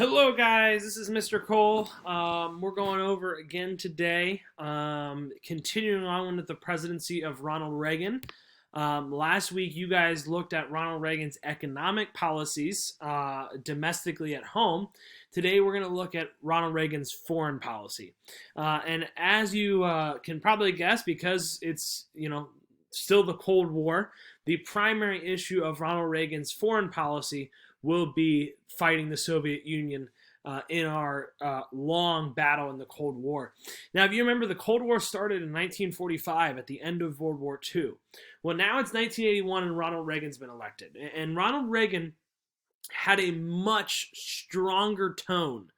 Hello, guys. This is Mr. Cole. We're going over again today, continuing on with the presidency of Ronald Reagan. Last week, you guys looked at Ronald Reagan's economic policies domestically at home. Today, we're going to look at Ronald Reagan's foreign policy. And as you can probably guess, because it's still the Cold War, the primary issue of Ronald Reagan's foreign policy will be fighting the Soviet Union in our long battle in the Cold War. Now, if you remember, the Cold War started in 1945 at the end of World War II. Well, now it's 1981 and Ronald Reagan's been elected. And Ronald Reagan had a much stronger tone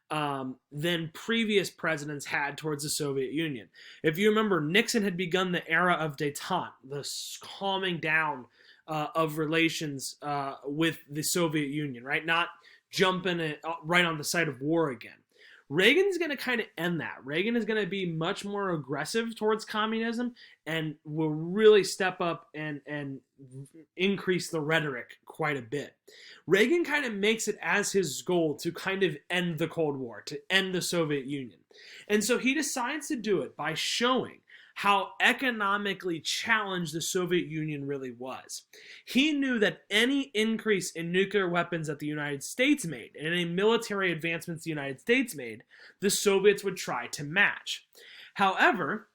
than previous presidents had towards the Soviet Union. If you remember, Nixon had begun the era of détente, the calming down of relations with the Soviet Union, right? Not jumping it right on the side of war again. Reagan's going to kind of end that. Reagan is going to be much more aggressive towards communism and will really step up and increase the rhetoric quite a bit. Reagan kind of makes it as his goal to kind of end the Cold War, to end the Soviet Union. And so he decides to do it by showing how economically challenged the Soviet Union really was. He knew that any increase in nuclear weapons that the United States made, and any military advancements the United States made, the Soviets would try to match. However,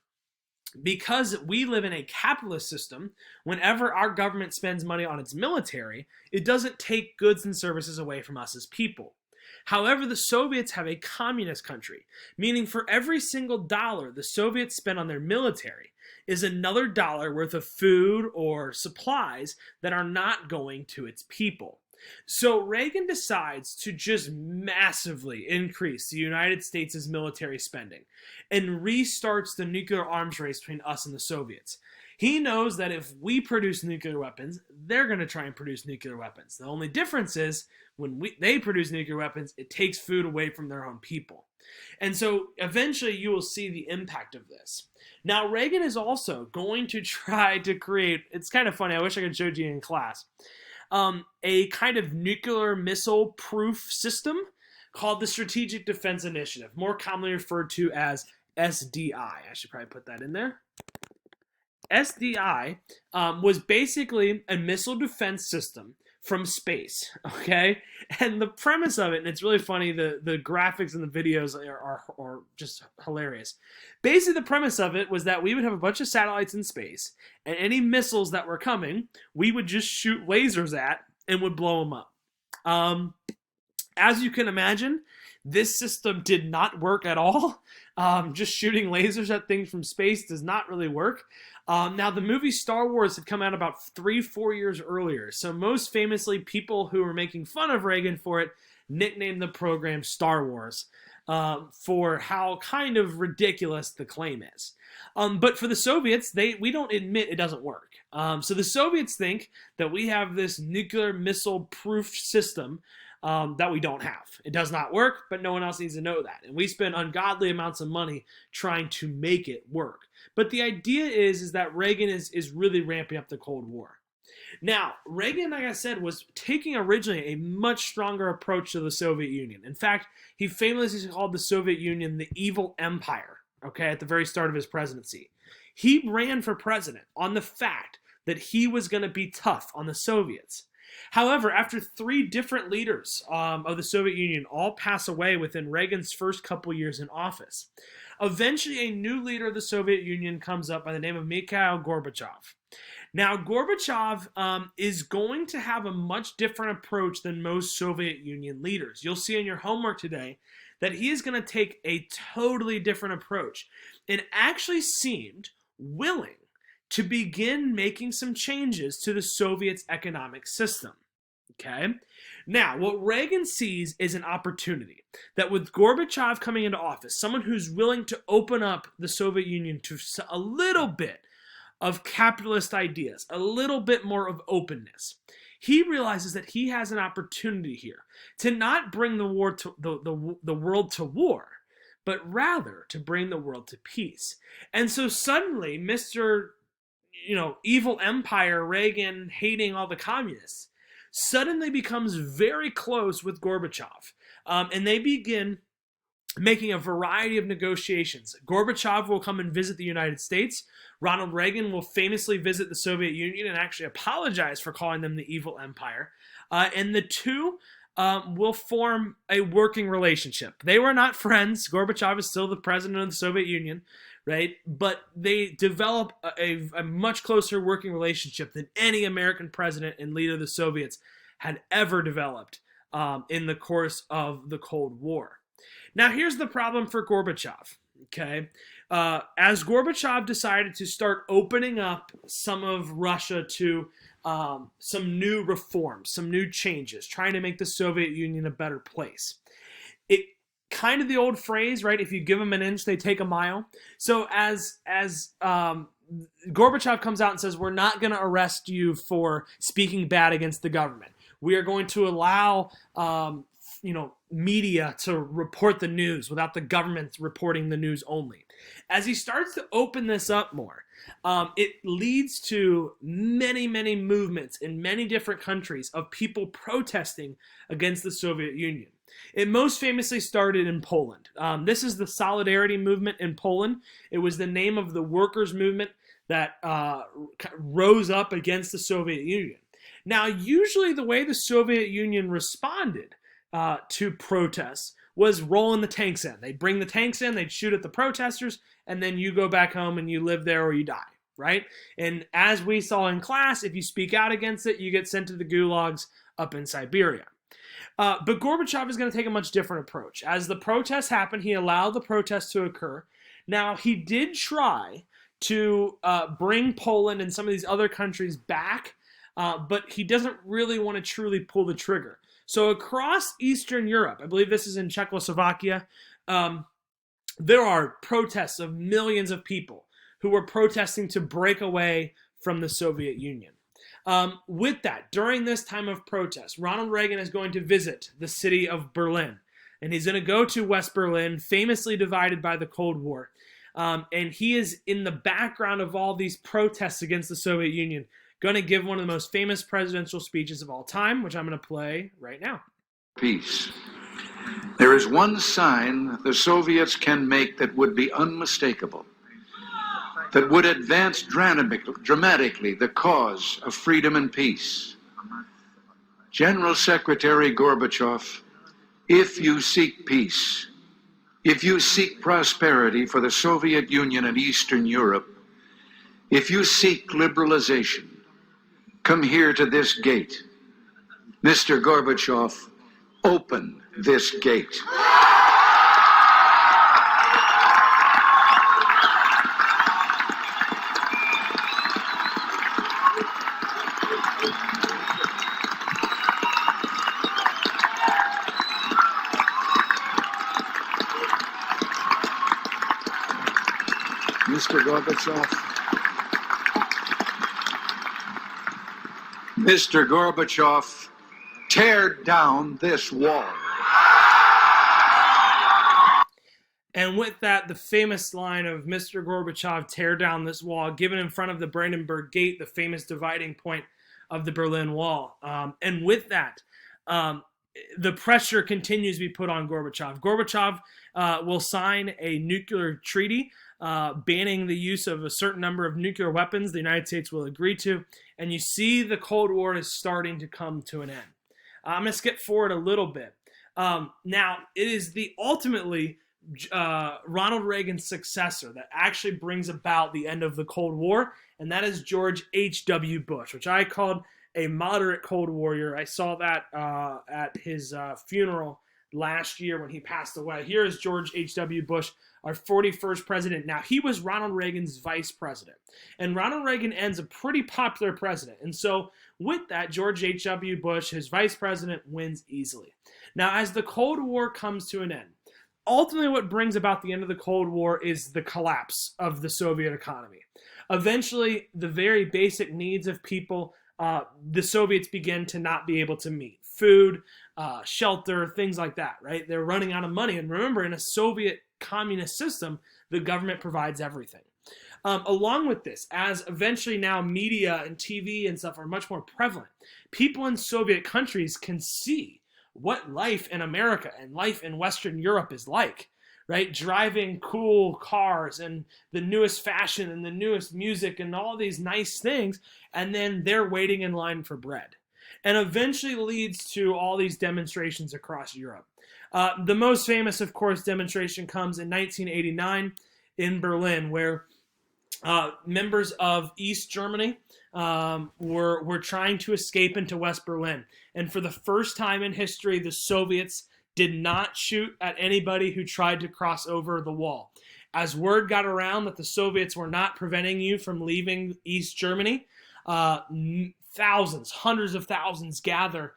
because we live in a capitalist system, whenever our government spends money on its military, it doesn't take goods and services away from us as people. However, the Soviets have a communist country, meaning for every single dollar the Soviets spend on their military is another dollar worth of food or supplies that are not going to its people. So Reagan decides to just massively increase the United States' military spending and restarts the nuclear arms race between us and the Soviets. He knows that if we produce nuclear weapons, they're going to try and produce nuclear weapons. The only difference is when they produce nuclear weapons, it takes food away from their own people. And so eventually you will see the impact of this. Now, Reagan is also going to try to create, it's kind of funny, I wish I could show you in class, a kind of nuclear missile proof system called the Strategic Defense Initiative, more commonly referred to as SDI. I should probably put that in there. SDI was basically a missile defense system from space, okay? And the premise of it, and it's really funny, the graphics and the videos are just hilarious. Basically, the premise of it was that we would have a bunch of satellites in space, and any missiles that were coming, we would just shoot lasers at and would blow them up. As you can imagine, this system did not work at all. Just shooting lasers at things from space does not really work. Now, the movie Star Wars had come out about 3-4 years earlier. So most famously, people who were making fun of Reagan for it nicknamed the program Star Wars for how kind of ridiculous the claim is. But for the Soviets, we don't admit it doesn't work. So the Soviets think that we have this nuclear missile-proof system that we don't have. It does not work, but no one else needs to know that. And we spend ungodly amounts of money trying to make it work. But the idea is that Reagan is really ramping up the Cold War. Now, Reagan, like I said, was taking originally a much stronger approach to the Soviet Union. In fact, he famously called the Soviet Union the evil empire, okay, at the very start of his presidency. He ran for president on the fact that he was going to be tough on the Soviets. However, after 3 different leaders of the Soviet Union all pass away within Reagan's first couple years in office, eventually a new leader of the Soviet Union comes up by the name of Mikhail Gorbachev. Now, Gorbachev is going to have a much different approach than most Soviet Union leaders. You'll see in your homework today that he is going to take a totally different approach and actually seemed willing to begin making some changes to the Soviets' economic system. Okay? Now, what Reagan sees is an opportunity that with Gorbachev coming into office, someone who's willing to open up the Soviet Union to a little bit of capitalist ideas, a little bit more of openness, he realizes that he has an opportunity here to not bring the war to the world to war, but rather to bring the world to peace. And so suddenly, Mr. Evil empire Reagan hating all the communists suddenly becomes very close with Gorbachev. And they begin making a variety of negotiations. Gorbachev will come and visit the United States. Ronald Reagan will famously visit the Soviet Union and actually apologize for calling them the evil empire. And the two will form a working relationship. They were not friends. Gorbachev is still the president of the Soviet Union, right? But they develop a much closer working relationship than any American president and leader of the Soviets had ever developed in the course of the Cold War. Now, here's the problem for Gorbachev, okay? As Gorbachev decided to start opening up some of Russia to some new reforms, some new changes, trying to make the Soviet Union a better place. It kind of the old phrase, right? If you give them an inch, they take a mile. So as Gorbachev comes out and says, we're not going to arrest you for speaking bad against the government. We are going to allow media to report the news without the government reporting the news only. As he starts to open this up more, it leads to many, many movements in many different countries of people protesting against the Soviet Union. It most famously started in Poland. This is the Solidarity movement in Poland. It was the name of the workers' movement that rose up against the Soviet Union. Now, usually the way the Soviet Union responded to protests was rolling the tanks in. They'd bring the tanks in, they'd shoot at the protesters, and then you go back home and you live there or you die, right? And as we saw in class, if you speak out against it, you get sent to the gulags up in Siberia. But Gorbachev is going to take a much different approach. As the protests happened, he allowed the protests to occur. Now, he did try to bring Poland and some of these other countries back, but he doesn't really want to truly pull the trigger. So across Eastern Europe, I believe this is in Czechoslovakia, there are protests of millions of people who were protesting to break away from the Soviet Union. With that, during this time of protest, Ronald Reagan is going to visit the city of Berlin. And he's going to go to West Berlin, famously divided by the Cold War. And he is in the background of all these protests against the Soviet Union, going to give one of the most famous presidential speeches of all time, which I'm going to play right now. Peace. There is one sign the Soviets can make that would be unmistakable, that would advance dramatically the cause of freedom and peace. General Secretary Gorbachev, if you seek peace, if you seek prosperity for the Soviet Union and Eastern Europe, if you seek liberalization, come here to this gate. Mr. Gorbachev, open this gate. Mr. Gorbachev. Mr. Gorbachev, tear down this wall. And with that, the famous line of Mr. Gorbachev, tear down this wall, given in front of the Brandenburg Gate, the famous dividing point of the Berlin Wall. And with that, the pressure continues to be put on Gorbachev. Gorbachev will sign a nuclear treaty banning the use of a certain number of nuclear weapons the United States will agree to. And you see the Cold War is starting to come to an end. I'm going to skip forward a little bit. Now, it is the ultimately Ronald Reagan's successor that actually brings about the end of the Cold War, and that is George H.W. Bush, which I called a moderate Cold Warrior. I saw that at his funeral last year when he passed away. Here is George H.W. Bush, our 41st president. Now, he was Ronald Reagan's vice president, and Ronald Reagan ends a pretty popular president. And so with that, George H.W. Bush, his vice president, wins easily. Now, as the Cold War comes to an end, ultimately what brings about the end of the Cold War is the collapse of the Soviet economy. Eventually, the very basic needs of people, the Soviets begin to not be able to meet. Food, shelter, things like that, right? They're running out of money. And remember, in a Soviet communist system, the government provides everything. Along with this, as eventually now media and TV and stuff are much more prevalent, people in Soviet countries can see what life in America and life in Western Europe is like, right? Driving cool cars and the newest fashion and the newest music and all these nice things, and then they're waiting in line for bread. And eventually leads to all these demonstrations across Europe. The most famous, of course, demonstration comes in 1989 in Berlin, where members of East Germany were trying to escape into West Berlin. And for the first time in history, the Soviets did not shoot at anybody who tried to cross over the wall. As word got around that the Soviets were not preventing you from leaving East Germany, thousands, hundreds of thousands gather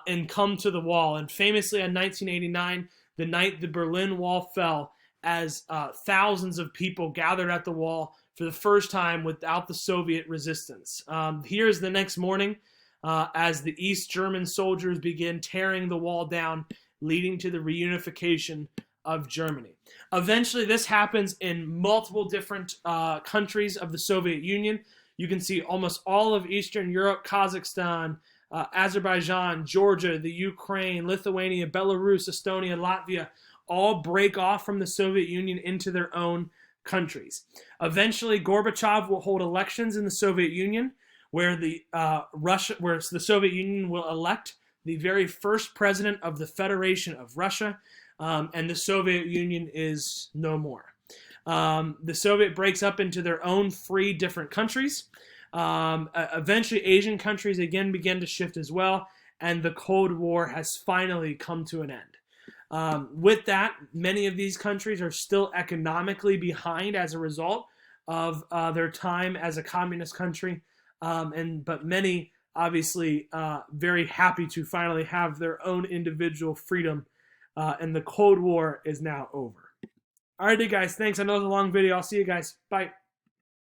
and come to the wall. And famously in 1989, the night the Berlin Wall fell, as thousands of people gathered at the wall for the first time without the Soviet resistance. Here's the next morning as the East German soldiers begin tearing the wall down, leading to the reunification of Germany. Eventually, this happens in multiple different countries of the Soviet Union. You can see almost all of Eastern Europe, Kazakhstan, Azerbaijan, Georgia, the Ukraine, Lithuania, Belarus, Estonia, Latvia, all break off from the Soviet Union into their own countries. Eventually, Gorbachev will hold elections in the Soviet Union, where the Soviet Union will elect the very first president of the Federation of Russia, and the Soviet Union is no more. The Soviet breaks up into their own free different countries. Eventually, Asian countries again begin to shift as well, and the Cold War has finally come to an end. With that, many of these countries are still economically behind as a result of their time as a communist country, but many obviously very happy to finally have their own individual freedom, and the Cold War is now over. All right, guys, thanks. I know it's a long video. I'll see you guys. Bye.